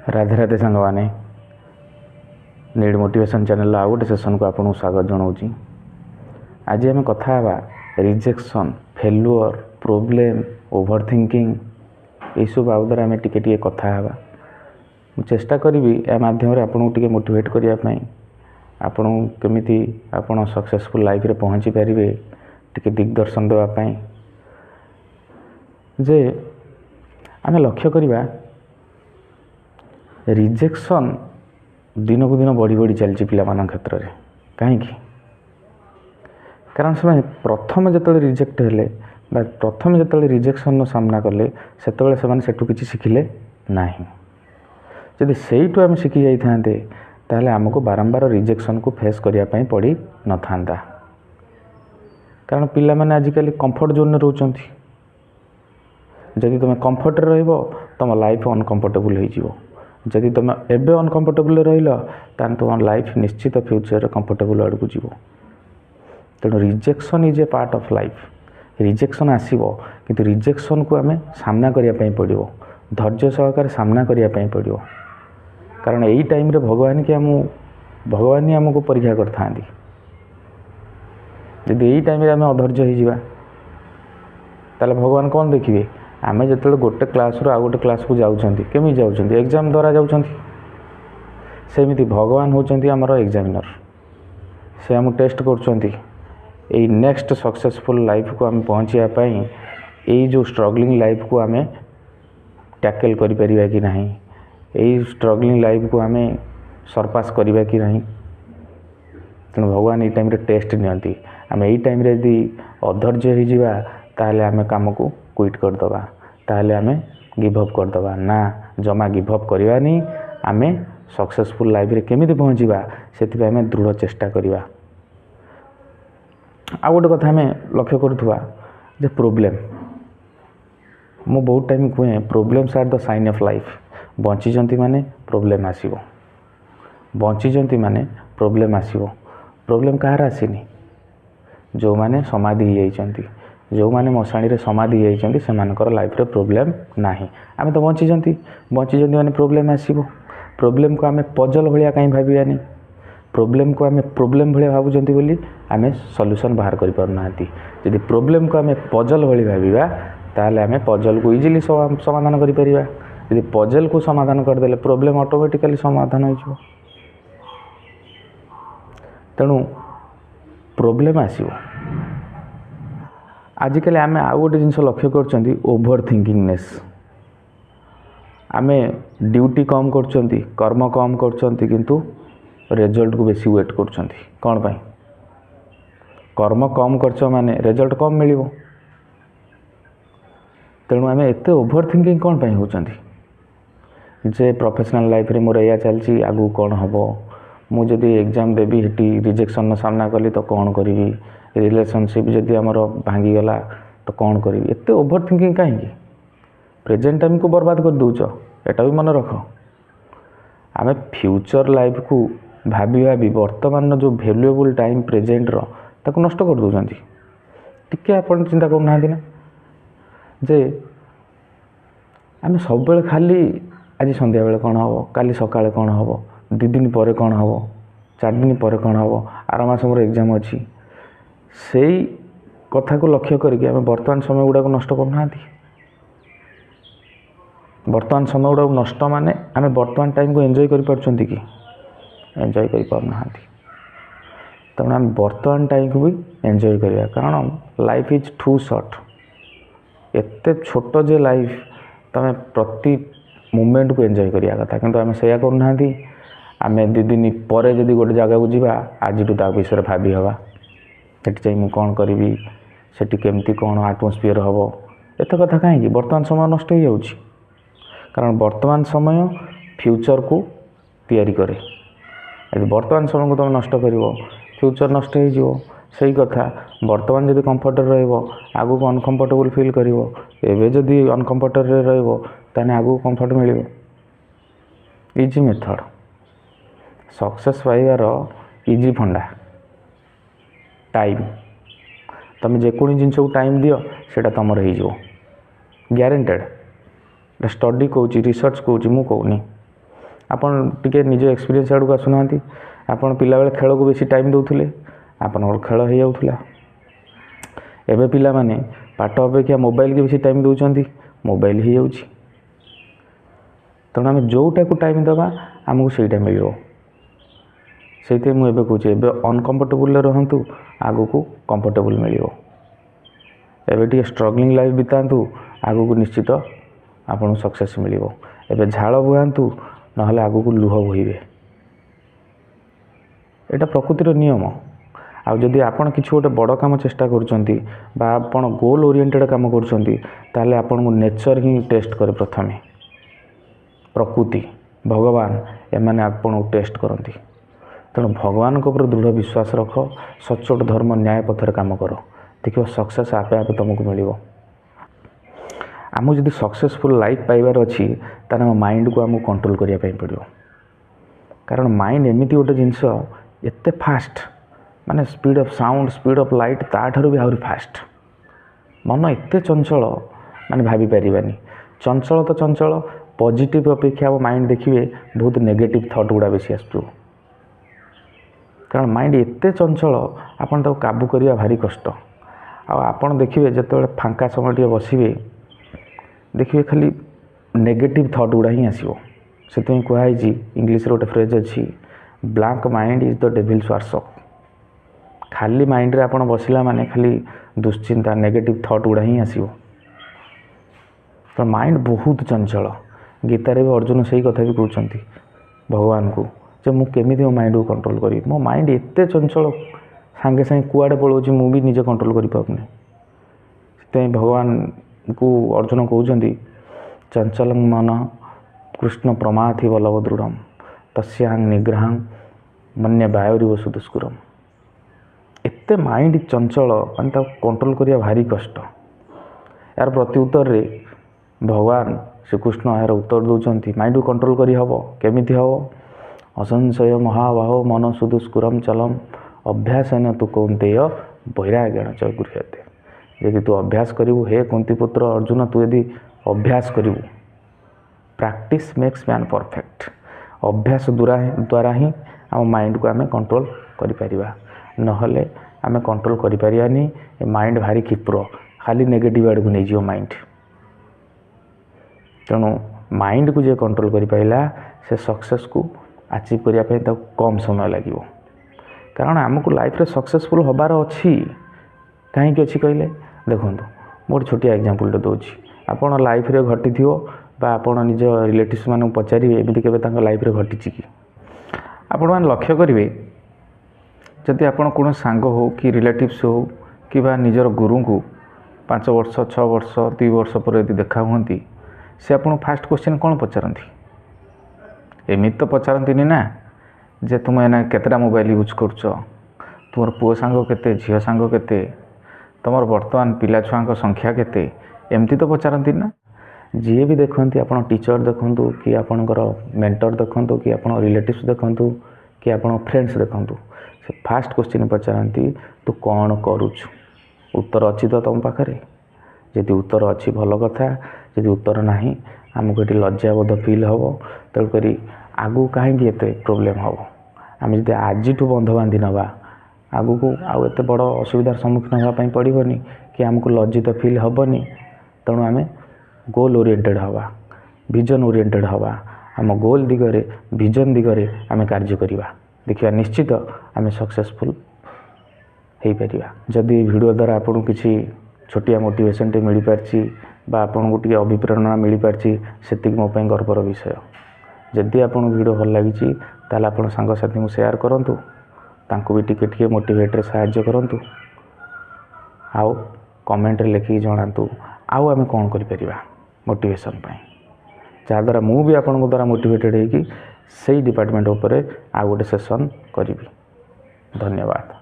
राधे राधे सांग मैंने need motivation channel आउ गोटे सेसन को आपको स्वागत जनाऊँ। आज आम कथा rejection failure problem overthinking यू बाबद आम टे कथा चेष्टा करी या माध्यम आपको टे मोटिवेट करने आपण केमी आप सक्सेसफुल लाइफ रे पहुँची पारे टे दिग्दर्शन देवाई जे आम लक्ष्य करवा रिजेक्शन दिन को दिन बढ़ी बढ़ी चलती पिला क्षेत्र में कहीं कारण से प्रथम जो रिजेक्ट हेले प्रथम जो रिजेक्शन सामना कले से किसी शिखिले ना जदि से आम शिखी जाते ताहले आमको बारंबार रिजेक्शन को फेस करने पड़ी न था कारण पिला माने आजिकल कंफर्ट जोन में रोचंती जदि तुम कंफर्ट रहिबो तुम लाइफ अनकंफर्टेबल हो जदि तुम एबे अनकंफर्टेबल रहिल तान तुम लाइफ निश्चित फ्यूचर कंफर्टेबल आड़ को जीवो। तेणु rejection is a part of life. Rejection आसीबो किंतु रिजेक्शन को आमे सामना करिया पड़ो धैर्य सहकार सामना करिया पड़ो कारण यही टाइम रे भगवान ही आमको परीक्षा करता जदि यही टाइम रे आमे अधैर्य हो ताले भगवान कौन देखिए आम जो गोटे क्लास रू आ गोटे क्लास को जाऊँगी केमी जाऊँगी एग्जाम द्वारा जाऊँगी सेमती भगवान होचंती आमर एग्जामिनर से आम टेस्ट कर नेक्स्ट सक्सेसफुल लाइफ को आम पहुँचापी यही जो स्ट्रगलिंग लाइफ को आम टैकल करि परिबा कि नहीं यही स्ट्रगलिंग लाइफ को आम सरपास करवा कि नहीं। तेणु भगवान ये टाइम रे टेस्ट नियंती आम यही टाइम रे यदि अधैर्य हो ताहले आम काम को क्विट करदबा ताहले आम गिवअप करदबा ना जमा गिवअप करवानी आम सक्सेसफुल लाइफ रे केमिति पहुँचवा से आम दृढ़ चेष्टा करवा। आ गोटे कथा आम लक्ष्य करुवा जे प्रोब्लेम मु बहुत टाइम कहे problems are the sign of life. बंची माने प्रोब्लेम आसीबो बंची माने प्रोब्लेम आसीबो। प्रोब्लेम कहार आसीनी जो माने समाधि होइचंती जो माने मशाणी रे समाधि होइचंती सेमानकर लाइफ रे प्रोब्लेम नाही आमे तो बंची माने प्रोब्लेम आसीबो। प्रोब्लेम को आमे पजल भलिया कहीं भाबियानी प्रोब्लेम को आमे प्रोब्लेम भलिया भाबुचंती बोली आमे सॉल्यूशन बाहर करि पारनाती। यदि प्रोब्लेम को आमे पजल भली भाबिबा ताहले आमे पजल को इजीली समाधान करि परिबा। यदि पजल को समाधान कर देले प्रोब्लेम ऑटोमेटिकली समाधान हो जिवो। तेणु प्रोब्लेम आसीबो। आजिकल आम आउ गोटे जिनस लक्ष्य कर ओभर थिंकिंगनेस आम ड्यूटी कम कर कर्म कम कर किंतु रिजल्ट को बेसी वेट कर कौन पाई कर्म कम करछ माने रिजल्ट कम मिलिबो। तेणु आम एते ओभर थिंकिंग कौन पाई होचंती जे प्रोफेशनल लाइफ रे मोर या चलची आगु कौन हबो मु जदि एग्जाम देबी हेटी रिजेक्शन सामना कली तो कौन करी रिलेशनशिप जदि आमर भांगीगला तो कौन करी एते ओभर थिंकिंग कहीं प्रेजेंट टाइम को बर्बाद कर दूच एटा भी मन रख। आम फ्यूचर लाइफ को भाभी भाभी वर्तमान जो वैल्यूएबल टाइम प्रेजेंट ताको नष्ट कर दौरान टिके आपन चिंता करना ना जे आम सब बेले खाली आज संध्या बेले कौन हम काली सकाळे कौन हम 2 दिन पर कौन हम 4 दिन पर कौन हम आर मास मोर एग्जाम अच्छी से कथा को लक्ष्य करके आम वर्तमान समय गुड़ा नष्ट करना। वर्तमान समय गुड़ा नष्ट माने आम वर्तमान टाइम को एंजॉय कर पारछंती कि एंजॉय कर पारना। तेणु आम वर्तमान टाइम को भी एंजॉय करिया कारण लाइफ इज टू शॉर्ट एते छोट जे लाइफ तमें प्रति मोमेंट को एंजॉय करिया कथा किंतु आम सेया करना। आम 2 दिन पर जदि गोटे जगह को जीवा आज विषय भाभी हवा सेठी जाई मु कौन करी सेठी केमती कौन आटमोस्फियर हम एत कथा कहीं वर्तमान समय नष्ट हो जाउछि कारण वर्तमान समय फ्यूचर को तैयारी करे। यदि वर्तमान समय को तुम नष्ट कर फ्यूचर नष्ट हो सही कथा। वर्तमान जदि कंफर्ट रहिबो आगु को अनकंफर्टेबल फील करिवो एबे जदि अनकंफर्टेबल रहिबो ताने आगु कंफर्ट मिलिबो। इजी मेथड सक्सेस पाइबार इजी फंडा टाइम तुम जेको जिनस को टाइम दियो सेटा तुमर हो ग्यारेंटेड स्टडी कहूँ रिसर्च कहूँ मु कहूनी आपण टिके निज एक्सपीरियंस आड़क आसुना आपण पिला बेले खेल को बेसी टाइम दौले आपन खेल हो जाऊला एवं पिला माने पाठ अपेक्षा मोबाइल के बेसी टाइम दौरान मोबाइल हो जाऊँ तेणु आम जोटा को टाइम दबा आमको सहीटा मिल से मुझे कहे अनकंफर्टेबल रहतु आग को कंफर्टेबल मिल एवं स्ट्रगलिंग लाइफ बितातु आग को निश्चित आपन सक्सेस मिल एवं झाड़ बुहातु ना आग को लुह बोहे यहाँ प्रकृतिर नियम आउ जदि आपन किसी गोटे बड़ काम चेष्टा कर गोल ओरिएंटेड काम कर आपन को नेचर ही टेस्ट करे प्रथम प्रकृति भगवान एमाने आपन को टेस्ट करती तेणु भगवान को ऊपर दृढ़ विश्वास रख सचोट धर्म न्याय पथर काम कर देखो सक्सेस आपे आपे तुमको मिल आम जब सक्सेसफुल लाइफ पाइबार अच्छी तार माइंड को आमको कंट्रोल करने पड़ो कारण माइंड एमती गोटे जिनस एत फास्ट माने speed of sound speed of light ताठू भी आहरी फास्ट मन एत चंचल माने भाभी पारानी चंचल तो चंचल पॉजिटिव अपेक्षा वो माइंड देखिए बहुत नेगेटिव थॉट गुड़ा बेसी आसु कारण माइंड एत चंचल आपन ताको काबू करिया भारी कष्ट आपन देखिए जिते फांका समय टे बसवे देखिए खाली नेगेटिव थॉट गुड़ा ही आसो से कहुई इंग्लीश गोटे फ्रेज अच्छी blank mind is the devils workshop खाली माइंड रे आपन बसिला माने खाली दुश्चिंता नेगेटिव थॉट गुड़ा ही आसो तो माइंड बहुत चंचल गीतारे भी अर्जुन से ही कथा भी कहते भगवान को जे मु केमी मो माइंड को कंट्रोल करी मो माइंड एत चंचल सांगे सांगे कुआड़े पलाऊँ मु भी निजे कंट्रोल कर पाऊनी से भगवान को अर्जुन कहते चंचल मन कृष्ण प्रमाथि बलव दृढ़ तस्यांग निग्रह मन्य वायुरिव सुदुष्कुरम एत माइंड चंचल माने कंट्रोल करिया भारी कष्ट यार प्रत्युत्तर रे भगवान श्रीकृष्ण यार उत्तर दौरान माइंड को कंट्रोल करी हबो केमिति हबो असंशय महाबाहो मन सुदुष्कुरम चलम अभ्यासन तु कौंतेय वैराग्यण च गृह्यते यदि तू अभ्यास करू हे कुंतीपुत्र अर्जुन तू यदि अभ्यास करू प्रैक्टिस मेक्स मैन परफेक्ट अभ्यास द्वारा ही आम माइंड को आम कंट्रोल करिपरिबा नहले आम कंट्रोल करिपरिबानी माइंड भारी क्षिप्र खाली नेगेटिव आड़ को नहीं जीव माइंड तेणु माइंड को जे कंट्रोल करिपाइला से सक्सेस को अचीव करने कम समय लगे कारण आमको लाइफ रे सक्सेसफुल हबार अच्छी कहीं अच्छी कहले देखो मोटे छोटिया एग्जांपल टे दूँ आपड़ लाइफ रे घटी थी आपड़ निज रिलेटिव्स मान पचारे एमती के लाइफ रे घटी कि आपण मैंने लक्ष्य करेंगे जदि आपड़ कौन सांग हो कि रिलेटिव्स हो कि निजर गुरु को 5 वर्ष 6 वर्ष 2 वर्ष पर यदि देखा हूँ से आपको फास्ट क्वेश्चन कौन पचारती एमती तो पचारती ना जे तुम एना केतेटा मोबाइल यूज करुच तुम पुओ सांग केते झील सांग केते तुम बर्तमान पिला छुआ संख्या केते एमती तो पचारती ना जी भी देखते आप टीचर देखूँ कि आपणकर मेंटर देखूँ कि आप रिलेटिव्स देखूँ कि आप फ्रेंड्स देखूँ से फास्ट क्वेश्चन पचारती तू कौन करुचु उत्तर अच्छी तो तुम पाखे जदि उत्तर अच्छी भल कथा जदि उत्तर ना आमको ये लज्जाबोध फिल हम तेणुक आगू कहीं एत प्रोब्लेम हम आम जब आज बंध बांधि नवा आगू को आउ एत बड़ असुविधार सम्मुखीन होगापी पड़ोनी कि आमको लज्जित फिल हेनी तेणु आम गोल ओरिएंटेड हवा विजन ओरिएंटेड हवा आम गोल दिगरे विजन दिगरे आम कार्य करवा देखिए निश्चित आम सक्सेसफुल हो पार जदि वीडियो द्वारा आपको किसी छोटिया मोटिवेशन टे मिल पार्ची बा आपन को टी अभिप्रेरणा मिल पार्ची से मो गर्वर विषय जदि आपन वीडियो भल लगी ताल आप सांगसाथी को शेयर करूँ तांको भी टिके मोटिवेट साहाय्य करूँ आउ कमेंट लिखिक जनातु आउ आम कौन कर मोटिवेशन जहाँद्वारा मु भी आपन द्वारा मोटिवेटेड होगी से डिपार्टमेंट उपरे आउ गोटे सेशन करी। धन्यवाद।